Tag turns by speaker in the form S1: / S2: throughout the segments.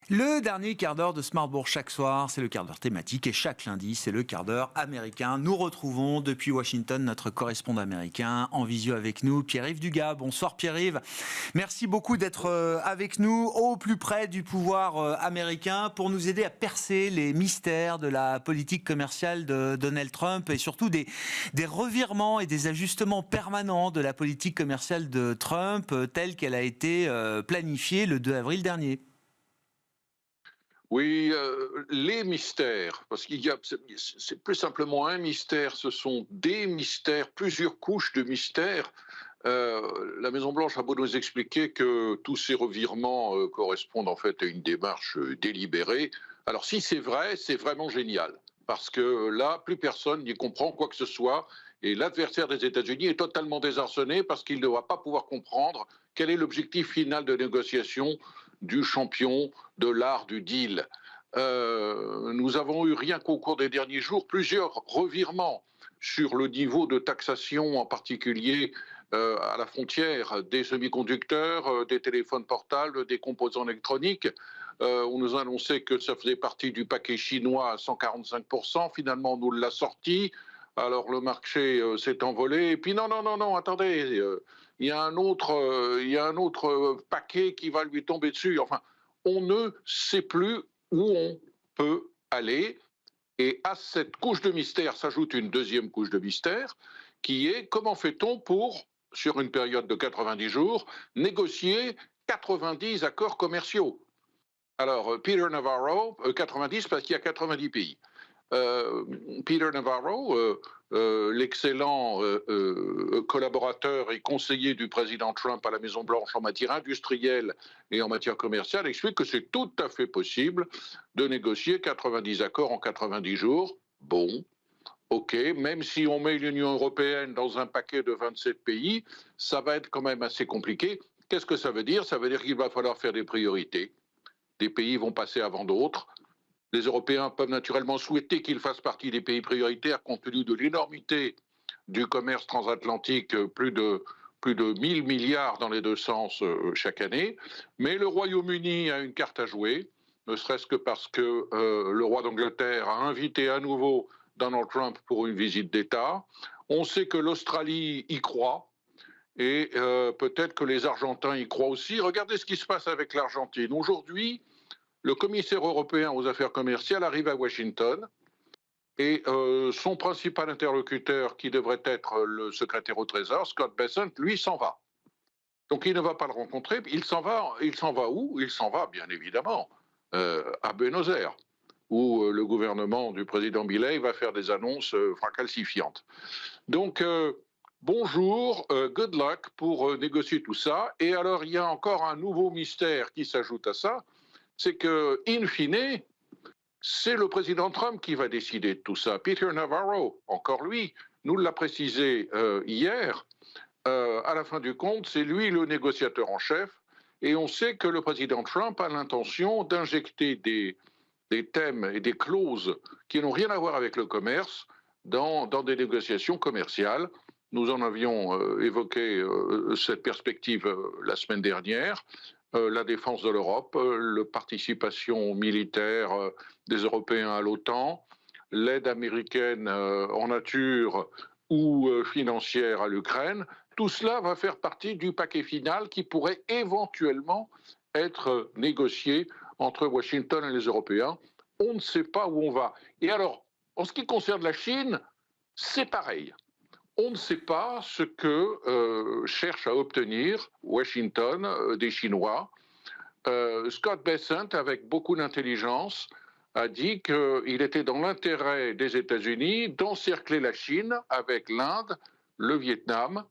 S1: Le dernier quart d'heure de Smartbourg chaque soir, c'est le quart d'heure thématique et chaque lundi, c'est le quart d'heure américain. Nous retrouvons depuis Washington notre correspondant américain en visio avec nous, Pierre-Yves Dugas. Bonsoir Pierre-Yves. Merci beaucoup d'être avec nous au plus près du pouvoir américain pour nous aider à percer les mystères de la politique commerciale de Donald Trump et surtout des revirements et des ajustements permanents de la politique commerciale de Trump telle qu'elle a été planifiée le 2 avril dernier.
S2: Oui, les mystères, parce c'est plus simplement un mystère, ce sont des mystères, plusieurs couches de mystères. La Maison-Blanche a beau nous expliquer que tous ces revirements correspondent en fait à une démarche délibérée. Alors si c'est vrai, c'est vraiment génial, parce que là, plus personne n'y comprend quoi que ce soit, et l'adversaire des États-Unis est totalement désarçonné parce qu'il ne va pas pouvoir comprendre quel est l'objectif final de négociation du champion de l'art du deal. Nous avons eu rien qu'au cours des derniers jours plusieurs revirements sur le niveau de taxation, en particulier à la frontière des semi-conducteurs, des téléphones portables, des composants électroniques. On nous a annoncé que ça faisait partie du paquet chinois à 145%. Finalement, on nous l'a sorti. Alors le marché s'est envolé. Et puis non, non, non, non, attendez, il y a un autre paquet qui va lui tomber dessus. Enfin, on ne sait plus où on peut aller. Et à cette couche de mystère s'ajoute une deuxième couche de mystère, qui est comment fait-on pour, sur une période de 90 jours, négocier 90 accords commerciaux. Alors, Peter Navarro, 90 parce qu'il y a 90 pays. Euh, Peter Navarro, l'excellent collaborateur et conseiller du président Trump à la Maison-Blanche en matière industrielle et en matière commerciale, explique que c'est tout à fait possible de négocier 90 accords en 90 jours. Bon, ok, même si on met l'Union européenne dans un paquet de 27 pays, ça va être quand même assez compliqué. Qu'est-ce que ça veut dire? Ça veut dire qu'il va falloir faire des priorités. Des pays vont passer avant d'autres. Les Européens peuvent naturellement souhaiter qu'ils fassent partie des pays prioritaires compte tenu de l'énormité du commerce transatlantique, plus de 1000 milliards dans les deux sens chaque année. Mais le Royaume-Uni a une carte à jouer, ne serait-ce que parce que le roi d'Angleterre a invité à nouveau Donald Trump pour une visite d'État. On sait que l'Australie y croit. Et peut-être que les Argentins y croient aussi. Regardez ce qui se passe avec l'Argentine. Aujourd'hui, le commissaire européen aux affaires commerciales arrive à Washington et son principal interlocuteur, qui devrait être le secrétaire au Trésor, Scott Bessent, lui s'en va. Donc il ne va pas le rencontrer. Il s'en va où? Il s'en va, bien évidemment, à Buenos Aires, où le gouvernement du président Milei va faire des annonces fracalcifiantes. Donc, bonjour, good luck pour négocier tout ça. Et alors, il y a encore un nouveau mystère qui s'ajoute à ça, c'est que, in fine, c'est le président Trump qui va décider de tout ça. Peter Navarro, encore lui, nous l'a précisé hier, à la fin du compte, c'est lui le négociateur en chef, et on sait que le président Trump a l'intention d'injecter des thèmes et des clauses qui n'ont rien à voir avec le commerce dans des négociations commerciales. Nous en avions évoqué cette perspective la semaine dernière. La défense de l'Europe, la participation militaire des Européens à l'OTAN, l'aide américaine en nature ou financière à l'Ukraine, tout cela va faire partie du paquet final qui pourrait éventuellement être négocié entre Washington et les Européens. On ne sait pas où on va. Et alors, en ce qui concerne la Chine, c'est pareil. On ne sait pas ce que cherche à obtenir Washington des Chinois. Scott Bessent, avec beaucoup d'intelligence, a dit qu'il était dans l'intérêt des États-Unis d'encercler la Chine avec l'Inde, le Vietnam,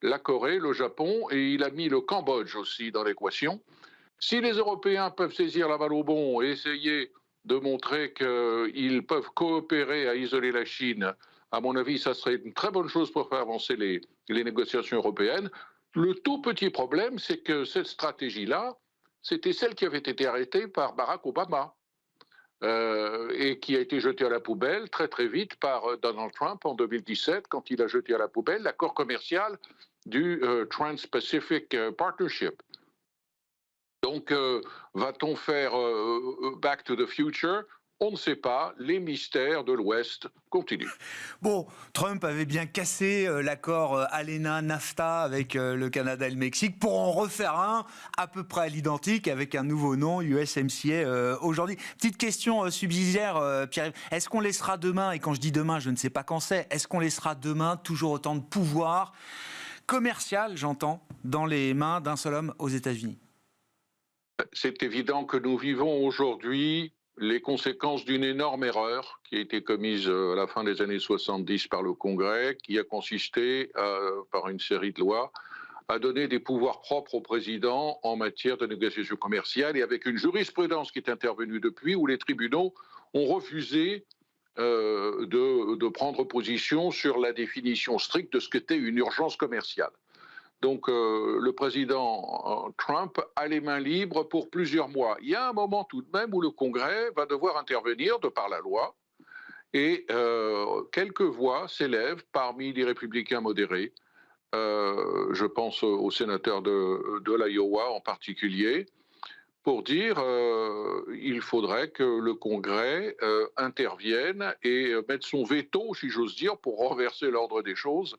S2: la Corée, le Japon, et il a mis le Cambodge aussi dans l'équation. Si les Européens peuvent saisir la balle au bond et essayer de montrer qu'ils peuvent coopérer à isoler la Chine, à mon avis, ça serait une très bonne chose pour faire avancer les négociations européennes. Le tout petit problème, c'est que cette stratégie-là, c'était celle qui avait été arrêtée par Barack Obama et qui a été jetée à la poubelle très très vite par Donald Trump en 2017, quand il a jeté à la poubelle l'accord commercial du Trans-Pacific Partnership. Donc, va-t-on faire Back to the Future? On ne sait pas. Les mystères de l'Ouest continuent.
S1: Bon, Trump avait bien cassé l'accord ALENA-NAFTA avec le Canada et le Mexique pour en refaire un à peu près à l'identique avec un nouveau nom, USMCA aujourd'hui. Petite question subsidiaire, Pierre. Est-ce qu'on laissera demain, et quand je dis demain, je ne sais pas quand c'est, est-ce qu'on laissera demain toujours autant de pouvoir commercial, j'entends, dans les mains d'un seul homme aux États-Unis?
S2: C'est évident que nous vivons aujourd'hui les conséquences d'une énorme erreur qui a été commise à la fin des années 70 par le Congrès, qui a consisté, par une série de lois, à donner des pouvoirs propres au président en matière de négociation commerciale, et avec une jurisprudence qui est intervenue depuis, où les tribunaux ont refusé de prendre position sur la définition stricte de ce qu'était une urgence commerciale. Donc le président Trump a les mains libres pour plusieurs mois. Il y a un moment tout de même où le Congrès va devoir intervenir de par la loi, et quelques voix s'élèvent parmi les républicains modérés. Je pense aux sénateurs de l'Iowa en particulier, pour dire il faudrait que le Congrès intervienne et mette son veto, si j'ose dire, pour renverser l'ordre des choses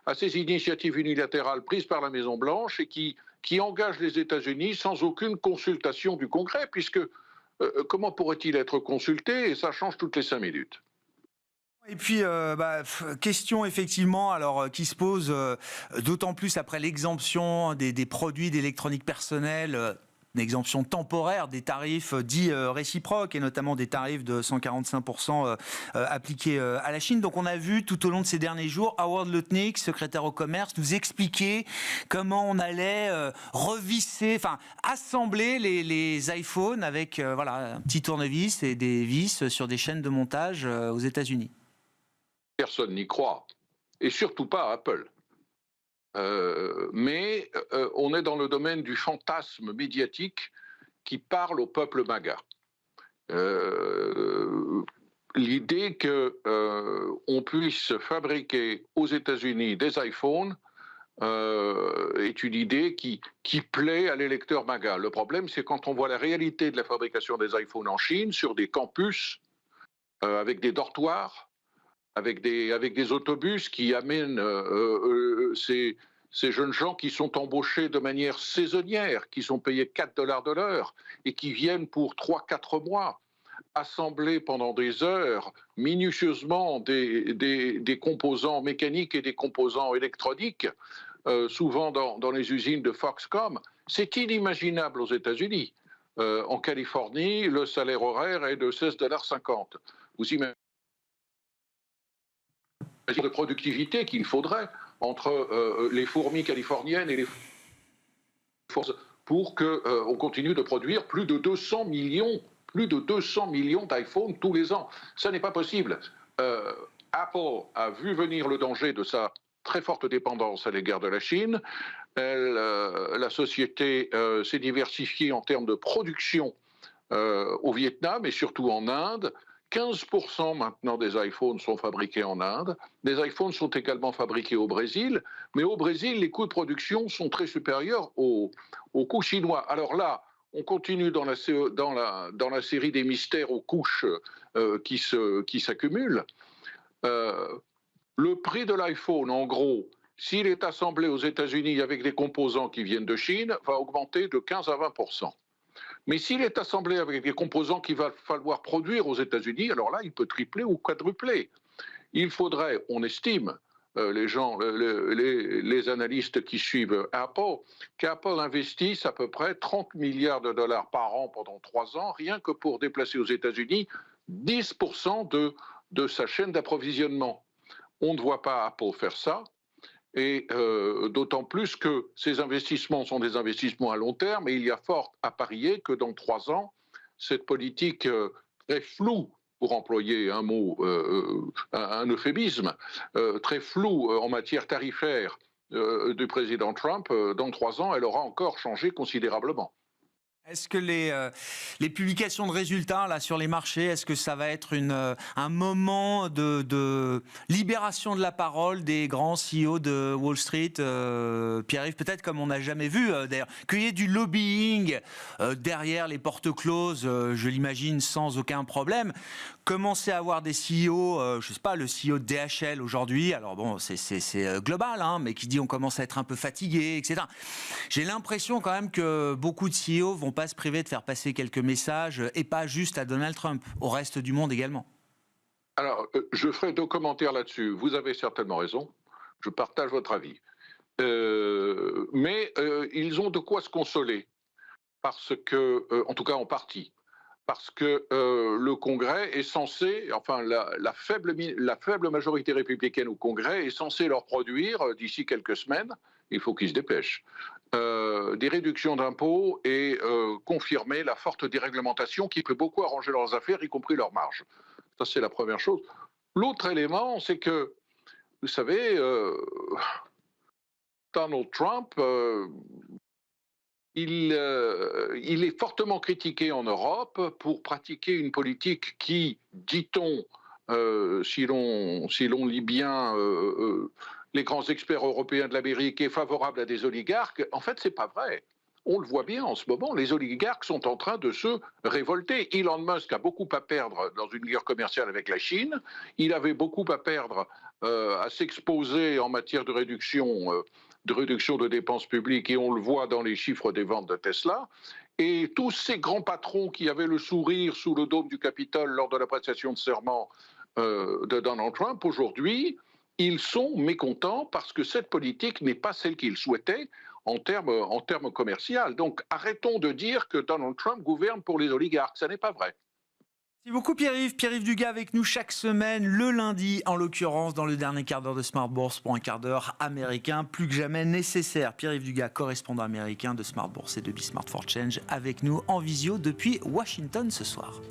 S2: à ces initiatives unilatérales prises par la Maison-Blanche et qui engagent les États-Unis sans aucune consultation du Congrès, puisque comment pourrait-il être consulté? Et ça change toutes les 5 minutes.
S1: Et puis, question effectivement, alors qui se pose d'autant plus après l'exemption des produits d'électronique personnelle, une exemption temporaire des tarifs dits réciproques, et notamment des tarifs de 145% appliqués à la Chine. Donc on a vu tout au long de ces derniers jours Howard Lutnick, secrétaire au commerce, nous expliquer comment on allait revisser, enfin assembler les iPhones avec un petit tournevis et des vis sur des chaînes de montage aux États-Unis.
S2: Personne n'y croit, et surtout pas Apple. Mais on est dans le domaine du fantasme médiatique qui parle au peuple MAGA. L'idée qu'on puisse fabriquer aux États-Unis des iPhones est une idée qui plaît à l'électeur MAGA. Le problème, c'est quand on voit la réalité de la fabrication des iPhones en Chine, sur des campus, avec des dortoirs, avec des autobus qui amènent ces jeunes gens qui sont embauchés de manière saisonnière, qui sont payés $4 de l'heure et qui viennent pour 3-4 mois, assembler pendant des heures minutieusement des composants mécaniques et des composants électroniques, souvent dans les usines de Foxconn. C'est inimaginable aux États-Unis. En Californie, le salaire horaire est de $16,50. Vous imaginez de productivité qu'il faudrait entre les fourmis californiennes et les forces pour qu'on continue de produire plus de 200 millions d'iPhone tous les ans. Ça n'est pas possible. Apple a vu venir le danger de sa très forte dépendance à l'égard de la Chine. La société s'est diversifiée en termes de production au Vietnam et surtout en Inde. 15% maintenant des iPhones sont fabriqués en Inde. Des iPhones sont également fabriqués au Brésil, mais au Brésil, les coûts de production sont très supérieurs aux coûts chinois. Alors là, on continue dans la série des mystères aux couches qui s'accumulent. Le prix de l'iPhone, en gros, s'il est assemblé aux États-Unis avec des composants qui viennent de Chine, va augmenter de 15 à 20%. Mais s'il est assemblé avec des composants qu'il va falloir produire aux États-Unis, alors là, il peut tripler ou quadrupler. Il faudrait, on estime, les analystes qui suivent Apple, qu'Apple investisse à peu près 30 milliards de dollars par an pendant 3 ans, rien que pour déplacer aux États-Unis 10% de sa chaîne d'approvisionnement. On ne voit pas Apple faire ça. Et d'autant plus que ces investissements sont des investissements à long terme, et il y a fort à parier que dans 3 ans, cette politique très floue, pour employer un mot, un euphémisme, très floue en matière tarifaire du président Trump, dans 3 ans, elle aura encore changé considérablement.
S1: Est-ce que les publications de résultats là, sur les marchés, est-ce que ça va être un moment de libération de la parole des grands CEO de Wall Street, Pierre-Yves, peut-être comme on n'a jamais vu, d'ailleurs, qu'il y ait du lobbying derrière les portes closes, je l'imagine sans aucun problème. Commencer à avoir des CEO, je ne sais pas, le CEO de DHL aujourd'hui, alors bon, c'est global, hein, mais qui dit on commence à être un peu fatigué, etc. J'ai l'impression quand même que beaucoup de CEO vont pas se priver de faire passer quelques messages, et pas juste à Donald Trump, au reste du monde également.
S2: Alors, je ferai 2 commentaires là-dessus. Vous avez certainement raison. Je partage votre avis. Mais ils ont de quoi se consoler. Parce que, en tout cas en partie, parce que le Congrès est censé, enfin la faible majorité républicaine au Congrès est censée leur produire, d'ici quelques semaines, il faut qu'ils se dépêchent, des réductions d'impôts et confirmer la forte déréglementation qui peut beaucoup arranger leurs affaires, y compris leurs marges. Ça, c'est la première chose. L'autre élément, c'est que, vous savez, Donald Trump, il est fortement critiqué en Europe pour pratiquer une politique qui, dit-on, si l'on lit bien les grands experts européens de l'Amérique, est favorable à des oligarques. En fait, c'est pas vrai. On le voit bien en ce moment, les oligarques sont en train de se révolter. Elon Musk a beaucoup à perdre dans une guerre commerciale avec la Chine. Il avait beaucoup à perdre à s'exposer en matière de réduction de dépenses publiques, et on le voit dans les chiffres des ventes de Tesla. Et tous ces grands patrons qui avaient le sourire sous le dôme du Capitole lors de la prestation de serment de Donald Trump, aujourd'hui, ils sont mécontents parce que cette politique n'est pas celle qu'ils souhaitaient en termes commerciaux. Donc arrêtons de dire que Donald Trump gouverne pour les oligarques, ça n'est pas vrai.
S1: Merci beaucoup Pierre-Yves. Pierre-Yves Dugas avec nous chaque semaine, le lundi en l'occurrence, dans le dernier quart d'heure de Smart Bourse pour un quart d'heure américain, plus que jamais nécessaire. Pierre-Yves Dugas, correspondant américain de Smart Bourse et de Smart for Change, avec nous en visio depuis Washington ce soir.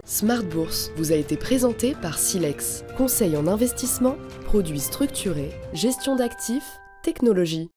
S3: Smart Bourse vous a été présenté par Silex, conseil en investissement, produits structurés, gestion d'actifs, technologie.